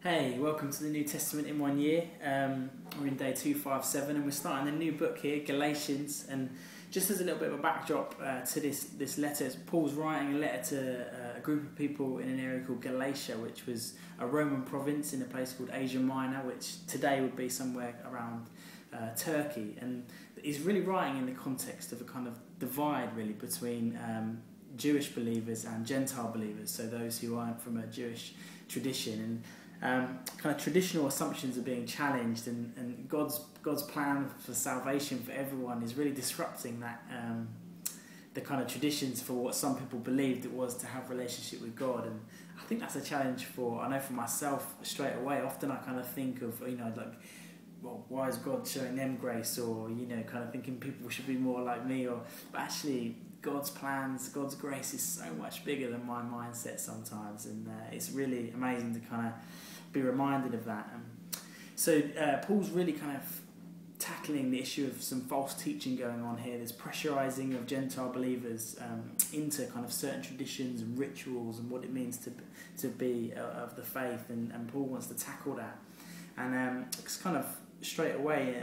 Hey, welcome to the New Testament in 1 year. We're in day 257 and we're starting a new book here, Galatians. And just as a little bit of a backdrop to this letter, Paul's writing a letter to a group of people in an area called Galatia, which was a Roman province in a place called Asia Minor, which today would be somewhere around Turkey. And he's really writing in the context of a kind of divide really between Jewish believers and Gentile believers, so those who aren't from a Jewish tradition. And kind of traditional assumptions are being challenged, and God's plan for salvation for everyone is really disrupting that the kind of traditions for what some people believed it was to have a relationship with God. And I think that's a challenge I know for myself straight away. Often I kind of think of, like, well, why is God showing them grace, or kind of thinking people should be more like me, but actually God's plans, God's grace is so much bigger than my mindset sometimes, and it's really amazing to kind of be reminded of that. So Paul's really kind of tackling the issue of some false teaching going on here. There's pressurizing of Gentile believers into kind of certain traditions and rituals and what it means to be of the faith, and Paul wants to tackle that. And it's kind of straight away,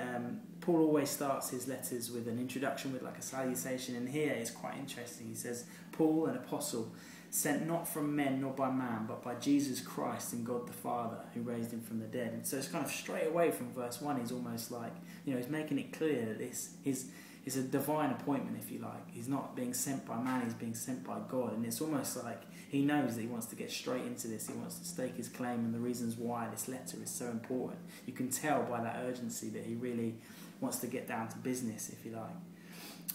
Paul always starts his letters with an introduction, with like a salutation, and here it's quite interesting. He says, Paul, an apostle, sent not from men nor by man, but by Jesus Christ and God the Father, who raised him from the dead. And so it's kind of straight away from verse 1, he's almost like, he's making it clear that this is a divine appointment, if you like. He's not being sent by man, he's being sent by God. And it's almost like he knows that he wants to get straight into this. He wants to stake his claim and the reasons why this letter is so important. You can tell by that urgency that he really wants to get down to business, if you like.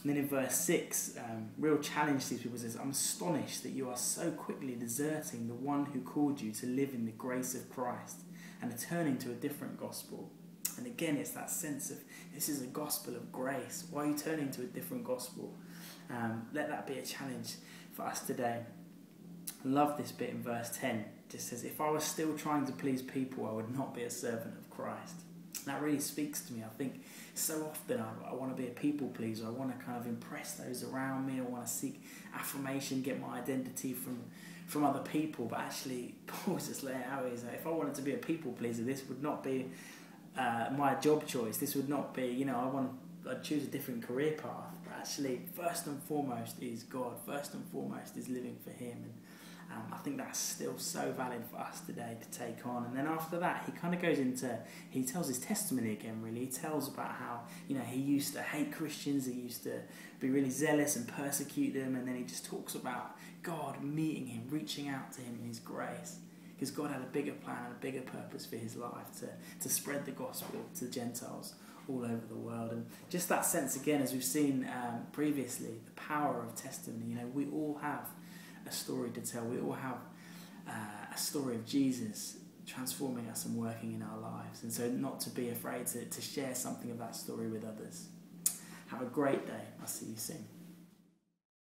And then in verse 6, real challenge to these people says, I'm astonished that you are so quickly deserting the one who called you to live in the grace of Christ and are turning to a different gospel. And again, it's that sense of, this is a gospel of grace. Why are you turning to a different gospel? Let that be a challenge for us today. I love this bit in verse 10. It just says, if I was still trying to please people, I would not be a servant of Christ. And that really speaks to me. I think so often I want to be a people pleaser. I want to kind of impress those around me. I want to seek affirmation, get my identity from other people. But actually, Paul's just laying out, is that if I wanted to be a people pleaser, this would not be my job choice. This would not be, I'd choose a different career path. But actually, first and foremost is God. First and foremost is living for Him. And I think that's still so valid for us today to take on. And then after that, he kind of goes into, he tells his testimony again, really. He tells about how, he used to hate Christians, he used to be really zealous and persecute them, and then he just talks about God meeting him, reaching out to him in His grace. Because God had a bigger plan and a bigger purpose for his life, to spread the gospel to Gentiles all over the world. And just that sense, again, as we've seen previously, the power of testimony. We all have a story to tell. We all have a story of Jesus transforming us and working in our lives. And so not to be afraid to share something of that story with others. Have a great day. I'll see you soon.